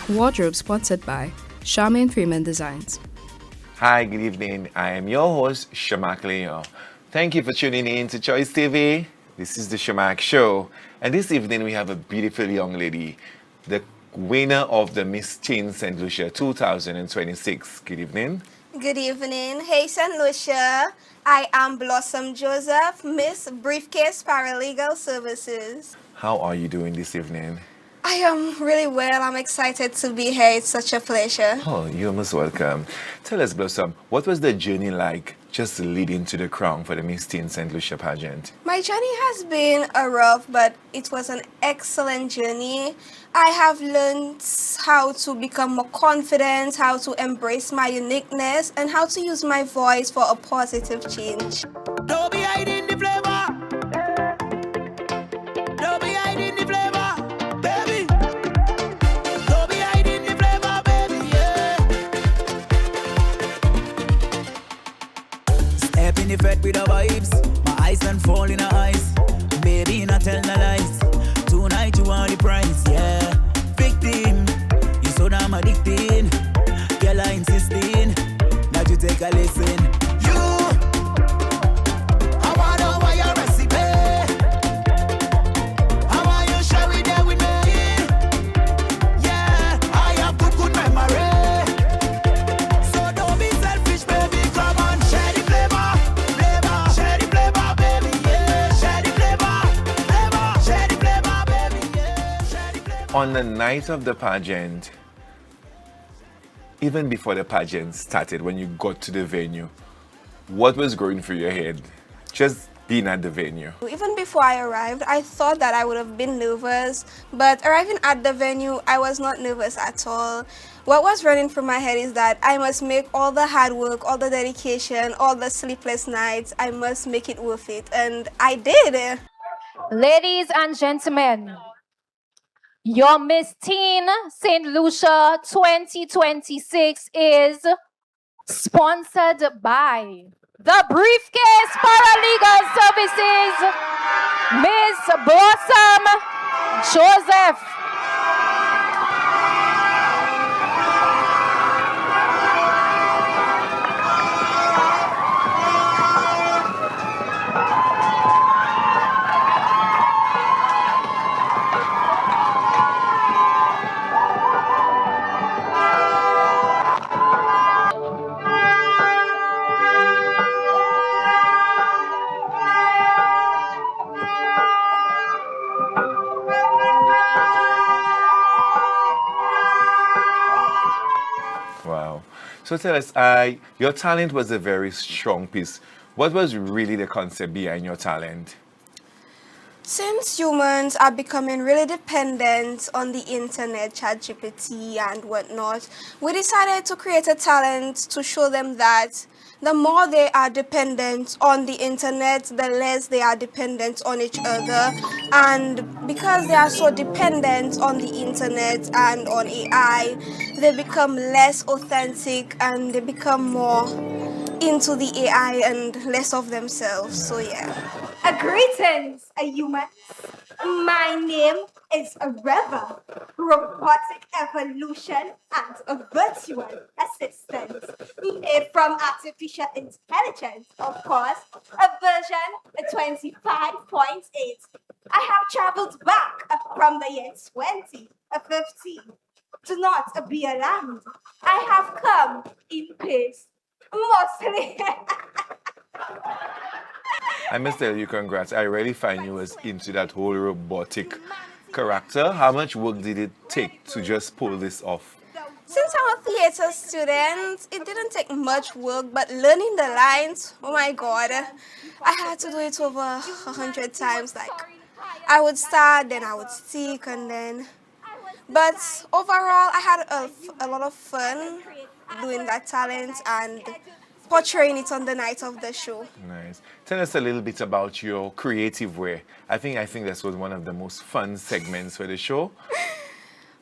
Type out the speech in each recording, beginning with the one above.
Wardrobe sponsored by Sharmark Designs. Hi, good evening. I am your host, Sharmark. Thank you for tuning in to Choice TV. This is the Sharmark Show. And this evening we have a beautiful young lady, the winner of the Miss Teen St. Lucia 2026. Good evening. Good evening. Hey, St. Lucia. I am Blossom Joseph, Miss Briefcase Paralegal Services. How are you doing this evening? I am really well. I'm excited to be here. It's such a pleasure. Oh, you're most welcome. Tell us, Blossom, what was the journey like just leading to the crown for the Miss Teen St. Lucia pageant? My journey has been a rough, but it was an excellent journey. I have learned how to become more confident, how to embrace my uniqueness, and how to use my voice for a positive change. Don't be hiding the flavor. Don't be hiding the flavor, baby. Don't be hiding the flavor, baby, yeah. Step in the fed with the vibes. My eyes and fall in her eyes. Baby, not tell no lies. Tonight you want the prize, yeah. Victim, you so damn addicting. Girl, I insisting that you take a listen. I wanna know why your recipe. I want you share it there with me. Yeah, I have good memory. So don't be selfish, baby. Come on, share the flavor. Share the flavor, baby. Yeah, share the flavor. Share the flavor, baby. Yeah, share the flavor. On the night of the pageant, even before the pageant started, when you got to the venue, what was going through your head? Just being at the venue. Even before I arrived, I thought that I would have been nervous, but arriving at the venue, I was not nervous at all. What was running through my head is that I must make all the hard work, all the dedication, all the sleepless nights, I must make it worth it, and I did. Ladies and gentlemen, your Miss Teen St. Lucia 2026 is sponsored by the Briefcase Paralegal Services, Miss Blossom Joseph. Wow. So tell us, your talent was a very strong piece. What was really the concept behind your talent? Since humans are becoming really dependent on the internet, ChatGPT and whatnot, we decided to create a talent to show them that the more they are dependent on the internet, the less they are dependent on each other. And because they are so dependent on the internet and on AI, they become less authentic and they become more into the AI and less of themselves. So yeah. Greetings, humans. My name is Reva, robotic evolution and a virtual assistant, made from artificial intelligence, of course, a version 25.8. I have traveled back from the year 2015. Do not be alarmed. I have come in peace, mostly. I must tell you, congrats. I really find you was into that whole robotic character. How much work did it take to just pull this off? Since I'm a theater student, it didn't take much work, but learning the lines, oh my god, I had to do it over 100 times. Like, I would start, then I would stick, and then... But overall, I had a lot of fun doing that talent and portraying it on the night of the show. Nice. Tell us a little bit about your creative wear. I think that was one of the most fun segments for the show.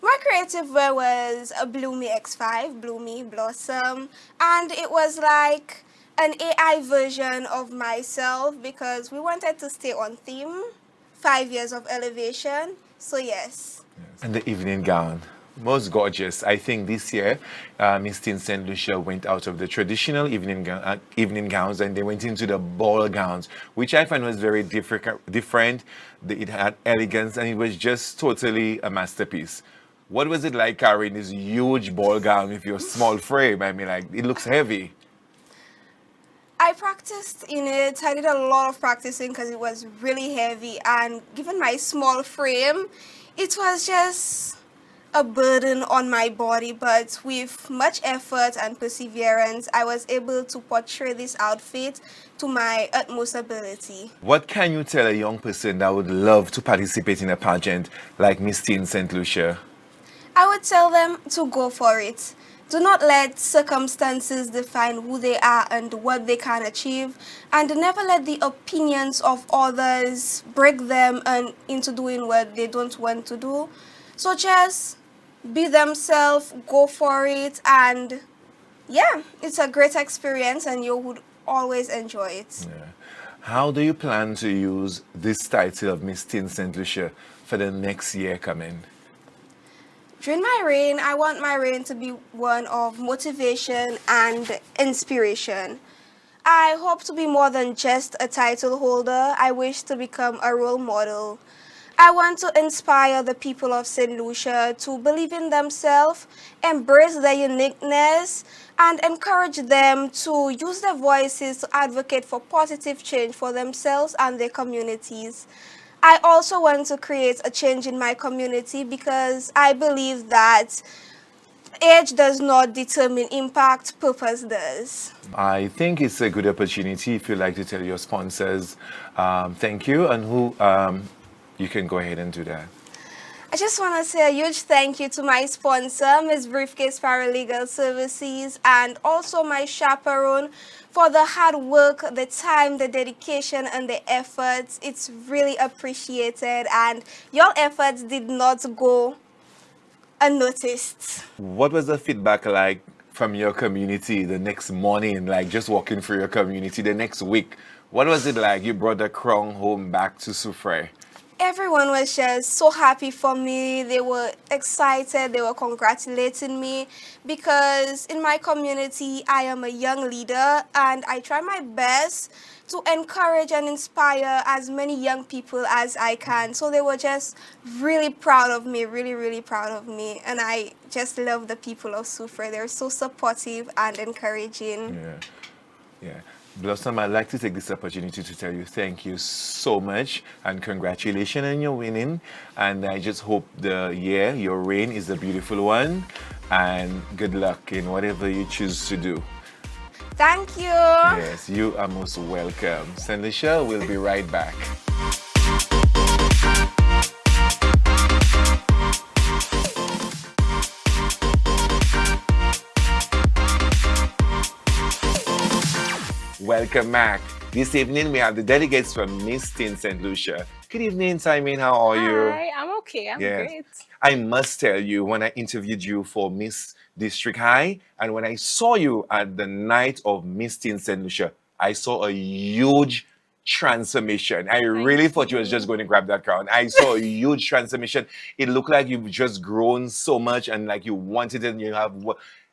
My creative wear was a Bloomy X5, Bloomy Blossom, and it was like an AI version of myself because we wanted to stay on theme, 5 years of elevation, so yes. And the evening gown. Most gorgeous. I think this year, Miss Teen St. Lucia went out of the traditional evening gowns and they went into the ball gowns, which I find was very different. It had elegance and it was just totally a masterpiece. What was it like carrying this huge ball gown with your small frame? I mean, like, it looks heavy. I practiced in it. I did a lot of practicing because it was really heavy, and given my small frame, it was just a burden on my body. But with much effort and perseverance, I was able to portray this outfit to my utmost ability. What can you tell a young person that would love to participate in a pageant like Miss Teen St. Lucia? I would tell them to go for it. Do not let circumstances define who they are and what they can achieve, and never let the opinions of others break them and into doing what they don't want to do. So just be themselves, go for it, and yeah, it's a great experience and you would always enjoy it. Yeah. How do you plan to use this title of Miss Teen St. Lucia for the next year coming? During my reign, I want my reign to be one of motivation and inspiration. I hope to be more than just a title holder. I wish to become a role model. I want to inspire the people of St. Lucia to believe in themselves, embrace their uniqueness, and encourage them to use their voices to advocate for positive change for themselves and their communities. I also want to create a change in my community because I believe that age does not determine impact, purpose does. I think it's a good opportunity if you'd like to tell your sponsors thank you and who you can go ahead and do that. I just want to say a huge thank you to my sponsor, Ms. Briefcase Paralegal Services, and also my chaperone for the hard work, the time, the dedication, and the efforts. It's really appreciated, and your efforts did not go unnoticed. What was the feedback like from your community the next morning, like just walking through your community the next week? What was it like? You brought the crown home back to Soufrière. Everyone was just so happy for me. They were excited. They were congratulating me because in my community, I am a young leader and I try my best to encourage and inspire as many young people as I can. So they were just really proud of me, really, really proud of me. And I just love the people of Soufrière. They're so supportive and encouraging. Yeah. Yeah. Blossom, I'd like to take this opportunity to tell you thank you so much and congratulations on your winning. And I just hope your reign is a beautiful one and good luck in whatever you choose to do. Thank you. Yes, you are most welcome. St. Lucia will be right back. Welcome back. This evening we have the delegates from Miss Teen St. Lucia. Good evening, Simon. How are you? Hi, I'm okay. I'm great. I must tell you, when I interviewed you for Miss District High and when I saw you at the night of Miss Teen St. Lucia, I saw a huge transformation. I really thought you was just going to grab that crown. I saw a huge transformation. It looked like you've just grown so much and like you wanted it and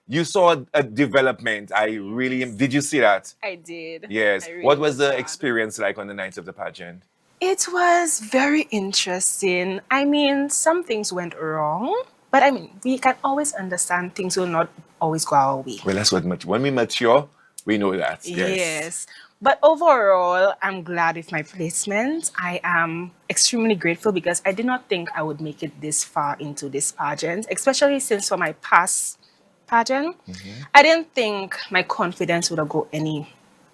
you saw a development. Did you see that? I did. Yes. I really What was the glad. experience like on the night of the pageant? It was very interesting. I mean, some things went wrong, but I mean, we can always understand things will not always go our way. Well, that's when we mature, we know that. Yes. But overall, I'm glad with my placement. I am extremely grateful because I did not think I would make it this far into this pageant, especially since for my past pageant, I didn't think my confidence would have go any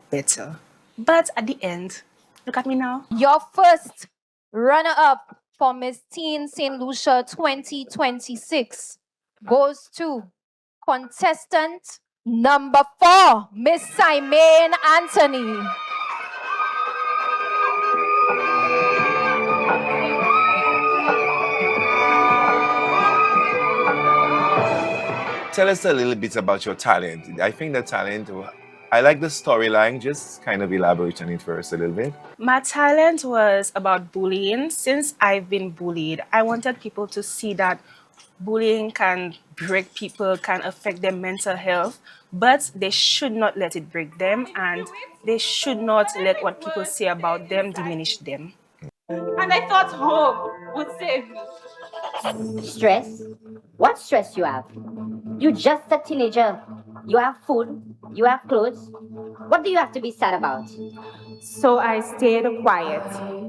better. But at the end, look at me now. Your first runner-up for Miss Teen St. Lucia 2026 goes to contestant number 4, Miss Simone Anthony. Tell us a little bit about your talent. I think I like the storyline. Just kind of elaborate on it for us a little bit. My talent was about bullying. Since I've been bullied, I wanted people to see that bullying can break people, can affect their mental health, but they should not let it break them, and they should not let what people say about them diminish them. And I thought home would save me. Stress? What stress you have? You just a teenager. You have food. You have clothes. What do you have to be sad about? So I stayed quiet.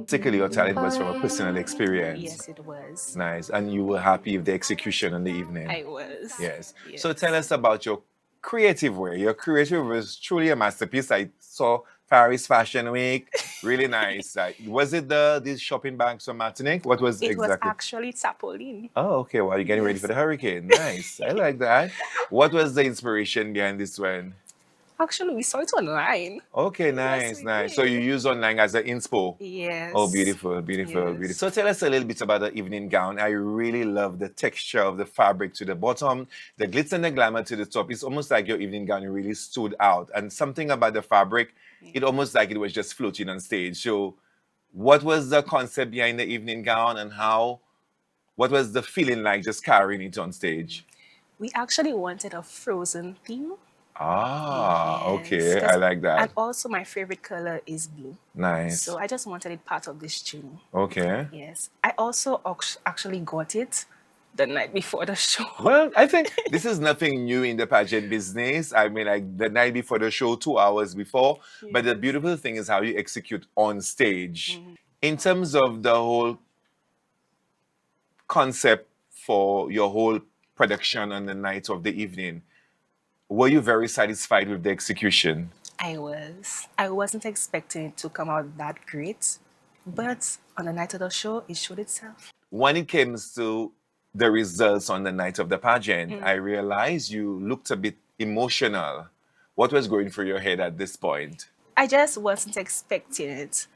Particularly, your talent was from a personal experience. Yes, it was. Nice. And you were happy with the execution in the evening. I was. Yes. So tell us about your creative work. Your creative was truly a masterpiece. I saw Paris Fashion Week. Really nice. Was it these shopping bags from Martinique? What was It exactly? was actually Tapolin. Oh, okay. Well, you're getting ready for the hurricane. Nice. I like that. What was the inspiration behind this one? Actually, we saw it online. Okay, nice, we nice. did. So you use online as an inspo. Yes. Oh, beautiful, beautiful, Yes. beautiful. So tell us a little bit about the evening gown. I really love the texture of the fabric to the bottom, the glitz and the glamour to the top. It's almost like your evening gown really stood out. And something about the fabric, it almost like it was just floating on stage. So what was the concept behind the evening gown, and what was the feeling like just carrying it on stage? We actually wanted a frozen theme. Ah, okay. Yes, I like that. And also, my favorite color is blue. Nice. So I just wanted it part of this journey. Okay. Yes. I also actually got it the night before the show. Well, I think this is nothing new in the pageant business. I mean, like the night before the show, 2 hours before. But the beautiful thing is how you execute on stage. In terms of the whole concept for your whole production on the night of the evening, were you very satisfied with the execution? I was. I wasn't expecting it to come out that great. But on the night of the show, it showed itself. When it comes to the results on the night of the pageant, I realized you looked a bit emotional. What was going through your head at this point? I just wasn't expecting it.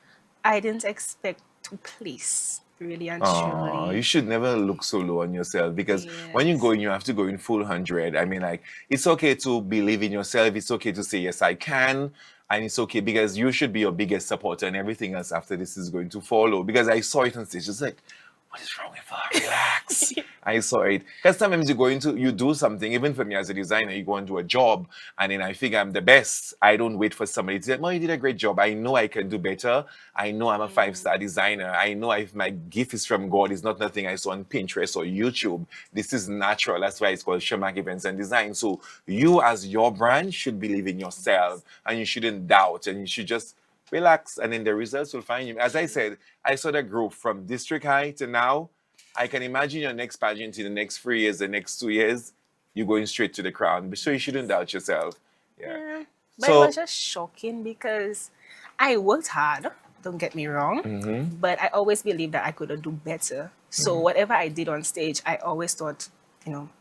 I didn't expect to place, really and Oh, truly. you should never look so low on yourself, because when you go in, you have to go in full 100. I mean, like, it's okay to believe in yourself. It's okay to say, yes, I can. And it's okay because you should be your biggest supporter, and everything else after this is going to follow. Because I saw it on stage. It's like, what is wrong with her? Relax. I saw it. Because sometimes you do something, even for me as a designer, you go and do a job, and then I figure I'm the best. I don't wait for somebody to say, oh, you did a great job. I know I can do better. I know I'm a 5-star designer. I know if my gift is from God, it's not nothing I saw on Pinterest or YouTube. This is natural. That's why it's called Sharmark Events and Design. So you as your brand should believe in yourself, and you shouldn't doubt, and you should just relax, and then the results will find you. As I said, I saw the growth from district high to now. I can imagine your next pageant in the next 3 years, the next 2 years, you're going straight to the crown. So you shouldn't doubt yourself. Yeah. But it was just shocking because I worked hard, don't get me wrong, but I always believed that I could do better. So whatever I did on stage, I always thought,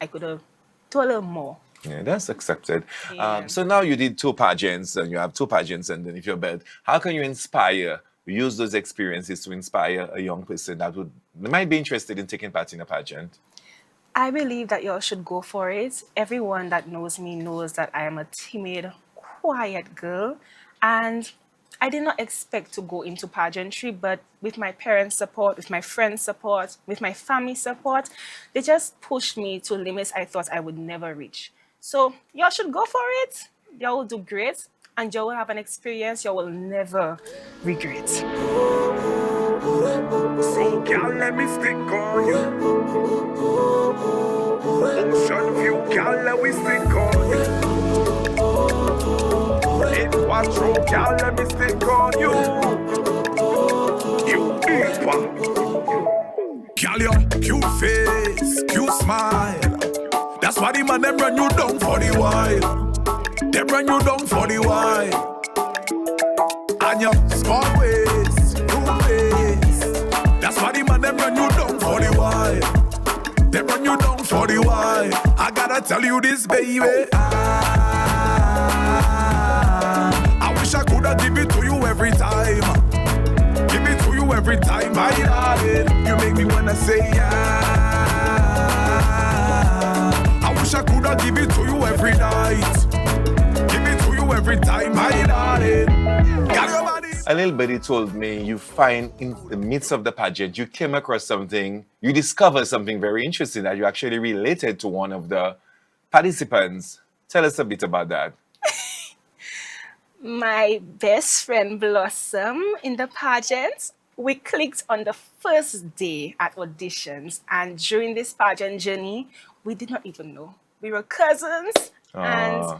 I could have do a little more. Yeah, that's accepted. Yeah. So now you did 2 pageants, and you have 2 pageants underneath your belt. How can you use those experiences to inspire a young person that might be interested in taking part in a pageant? I believe that y'all should go for it. Everyone that knows me knows that I am a timid, quiet girl, and I did not expect to go into pageantry, but with my parents' support, with my friends' support, with my family support, they just pushed me to limits I thought I would never reach. So y'all should go for it. Y'all will do great, and y'all will have an experience y'all will never regret. So, girl, let me stick on you. Ocean view, girl, let me stick on you. In Quattro, girl, let me stick on you. You deeper. Girl, your cute face, cute smile. That's why the man them run you down for the while. Them run you down for the while. And your small waist, cool waist. That's why the man them run you down for the while. Them run you down for the while. I gotta tell you this, baby. I wish I coulda give it to you every time. Give it to you every time, my darling. You make me wanna say yeah. I wish I coulda give it to you every night. Give it to you every time, my darling. Got your body. A little buddy told me you find in the midst of the pageant, you came across something, you discovered something very interesting that you actually related to one of the participants. Tell us a bit about that. My best friend Blossom in the pageant. We clicked on the first day at auditions, and during this pageant journey, we did not even know. We were cousins, and Uh,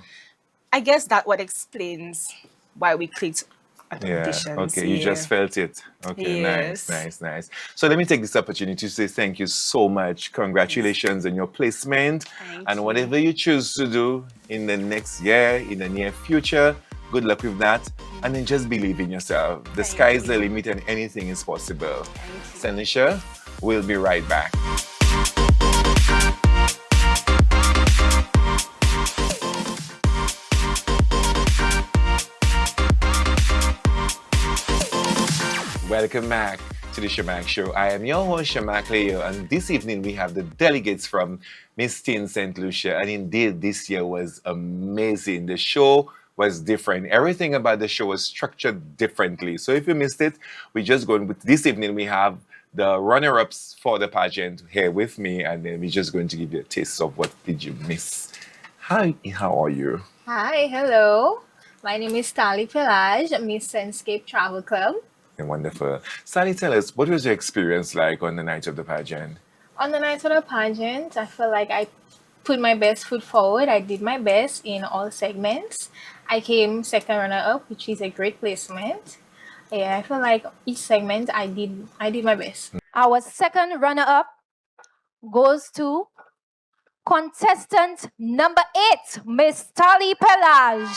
I guess that what explains why we clicked at yeah, auditions. okay, you Yeah. just felt it. Okay, nice, Yes. nice, nice. So let me take this opportunity to say thank you so much. Congratulations on your placement Thank and you. whatever you choose to do in the next year, in the near future. Good luck with that. And then just believe in yourself. The sky is the limit and anything is possible. Sanisha, we'll be right back. Welcome back to the Sharmark Show. I am your host, Sharmark Leo, and this evening we have the delegates from Miss Teen St. Lucia. And indeed, this year was amazing. The show was different. Everything about the show was structured differently. So if you missed it, we just going with this evening we have the runner-ups for the pageant here with me, and then we're just going to give you a taste of what did you miss. Hi, how are you? Hi, hello. My name is Tali Pelage, Miss Senscape Travel Club. Wonderful. Sally, tell us, what was your experience like on the night of the pageant? On the night of the pageant, I feel like I put my best foot forward. I did my best in all segments. I came second runner-up, which is a great placement. Yeah, I feel like each segment I did my best. Our second runner-up goes to contestant number 8, Miss Tali Pelage.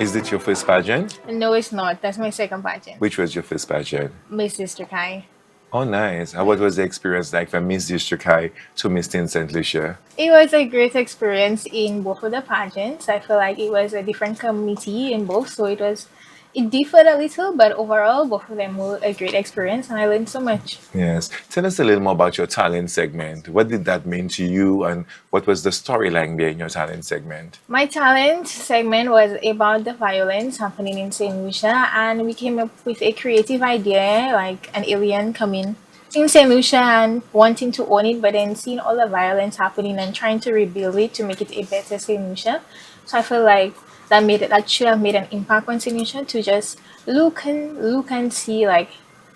Is it your first pageant? No, it's not. That's my second pageant. Which was your first pageant? Miss District High. Oh, nice. What was the experience like from Miss District High to Miss Teen St. Lucia? It was a great experience in both of the pageants. I feel like it was a different committee in both, so it differed a little, but overall, both of them were a great experience, and I learned so much. Yes. Tell us a little more about your talent segment. What did that mean to you, and what was the storyline behind your talent segment? My talent segment was about the violence happening in St. Lucia, and we came up with a creative idea, like an alien coming in St. Lucia and wanting to own it, but then seeing all the violence happening and trying to rebuild it to make it a better St. Lucia. So I feel like that should have made an impact on St. Lucia to just look and see like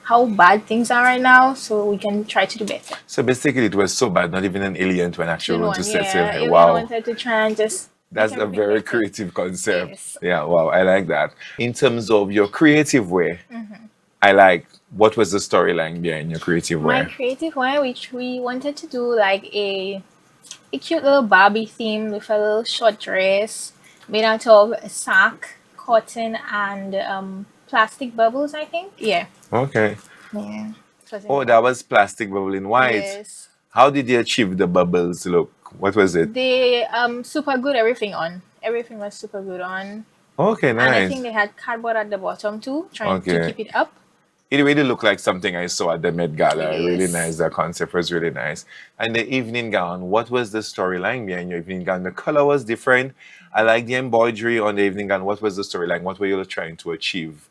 how bad things are right now, so we can try to do better. So basically, it was so bad, not even an alien to actually want to set sail. Alien Wow. wanted to try and just That's make a everything very better. creative concept. Yes. Yeah, wow, I like that. In terms of your creative way, I like, what was the storyline behind your creative My way? creative one, which we wanted to do like a cute little Barbie theme with a little short dress made out of sack, cotton, and plastic bubbles, I think. Yeah. Okay. Yeah. Oh, that was plastic bubble in white. Yes. How did you achieve the bubbles look? What was it? They super good everything on. Everything was super good on. Okay, And I think nice. they had cardboard at the bottom too, trying to Okay. keep it up. It really looked like something I saw at the Met Gala. Really Yes. nice. The concept was really nice. And the evening gown, what was the storyline behind your evening gown? The color was different. I like the embroidery on the evening gown. What was the storyline? What were you trying to achieve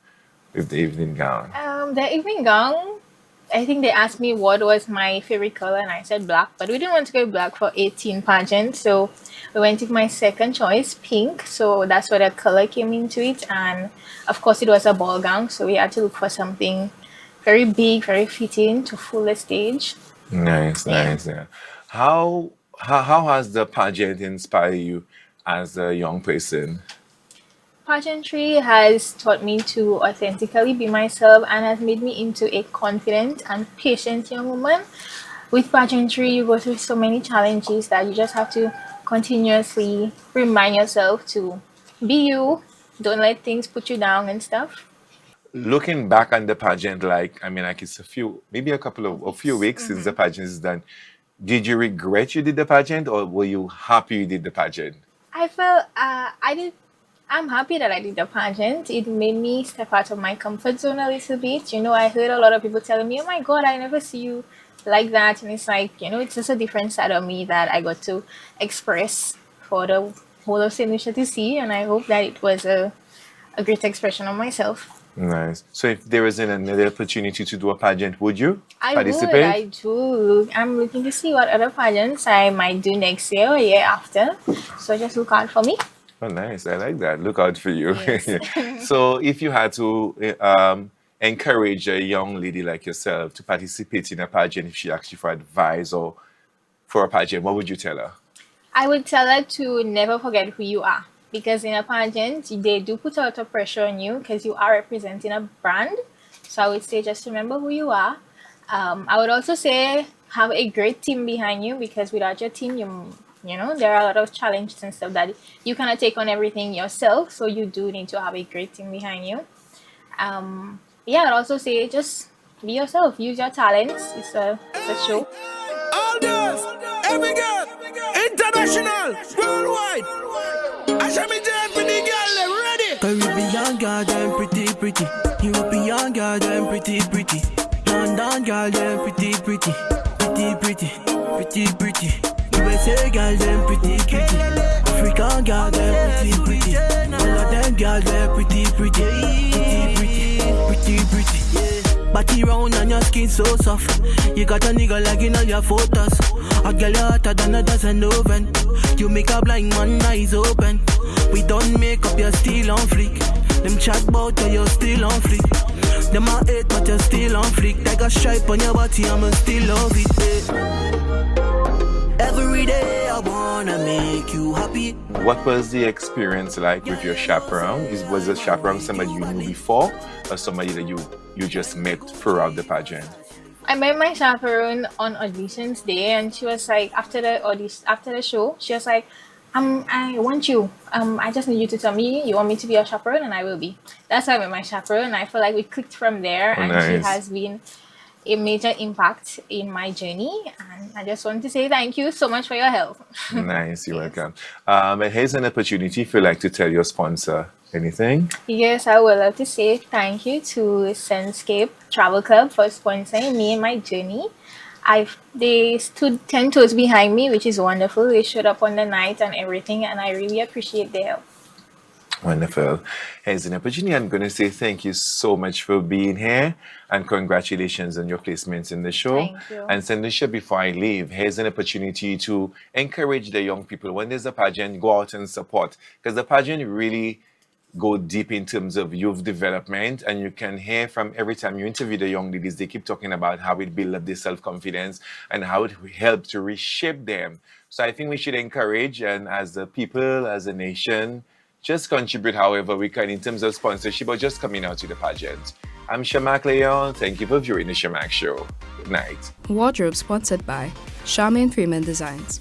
with the evening gown? The evening gown, I think they asked me what was my favorite color, and I said black, but we didn't want to go black for 18 pageant, so we went with my second choice, pink. So that's where the color came into it, and of course it was a ball gown, so we had to look for something very big, very fitting to fill the stage. Nice, nice. Yeah. How has the pageant inspired you as a young person? Pageantry has taught me to authentically be myself and has made me into a confident and patient young woman. With pageantry, you go through so many challenges that you just have to continuously remind yourself to be you, don't let things put you down and stuff. Looking back on the pageant, like it's maybe a few weeks since the pageant is done. Did you regret you did the pageant, or were you happy you did the pageant? I felt I'm happy that I did the pageant. It made me step out of my comfort zone a little bit. I heard a lot of people telling me, "Oh my God, I never see you like that, and it's like, you know, it's just a different side of me that I got to express for the whole of St. Lucia to see, and I hope that it was a great expression of myself. Nice. So if there was another opportunity to do a pageant, would you I participate? would, I do. I'm looking to see what other pageants I might do next year or year after. So just look out for me. Oh, nice. I like that. Look out for you. Yes. So if you had to encourage a young lady like yourself to participate in a pageant, if she asked you for advice or for a pageant, what would you tell her? I would tell her to never forget who you are, because in a pageant, they do put a lot of pressure on you because you are representing a brand. So I would say just remember who you are. I would also say have a great team behind you, because without your team, you know, there are a lot of challenges and stuff that you cannot take on everything yourself. So you do need to have a great team behind you. Yeah, I'd also say just be yourself. Use your talents. It's a show. All girls, every girl, international, worldwide. I shall be there for the girl, them ready. Caribbean girl, them pretty, pretty. European girl, them pretty, pretty. London girl, them pretty, pretty. Pretty, pretty, pretty, pretty. USA girl, them pretty, pretty. African girl, them pretty, pretty. All of them girl, them pretty, pretty. Pretty, pretty, pretty, pretty. Body round and your skin so soft. You got a nigga like in all your photos. A girl you hotter than a dozen oven. You make a blind man eyes open. We don't make up, you're still on fleek. Them chat bout you, you're still on fleek. Them a hate but you're still on fleek. Like a stripe on your body, I'm still love it. Every day I wanna make you happy. What was the experience like with your chaperone? Was the chaperone somebody you knew before or somebody that you just met throughout the pageant? I met my chaperone on auditions day, and she was like, after the show, she was like, I want you. I just need you to tell me you want me to be your chaperone, and I will be. That's how I met my chaperone, and I feel like we clicked from there, and Nice. she has been a major impact in my journey, and I just want to say thank you so much for your help. Nice, you're welcome. And here's an opportunity if you'd like to tell your sponsor anything. Yes, I would love to say thank you to Sunscape Travel Club for sponsoring me in my journey. They stood 10 toes behind me, which is wonderful. They showed up on the night and everything, and I really appreciate their help. Wonderful. Here's an opportunity. I'm going to say thank you so much for being here and congratulations on your placements in the show. Thank you. And Sandisha, before I leave, here's an opportunity to encourage the young people. When there's a pageant, go out and support, because the pageant really go deep in terms of youth development, and you can hear from every time you interview the young ladies, they keep talking about how it builds up their self-confidence and how it helps to reshape them. So I think we should encourage, and as a people, as a nation, just contribute however we can in terms of sponsorship or just coming out to the pageant. I'm Sharmark Leon. Thank you for viewing the Sharmark Show. Good night. Wardrobe sponsored by Charmaine Freeman Designs.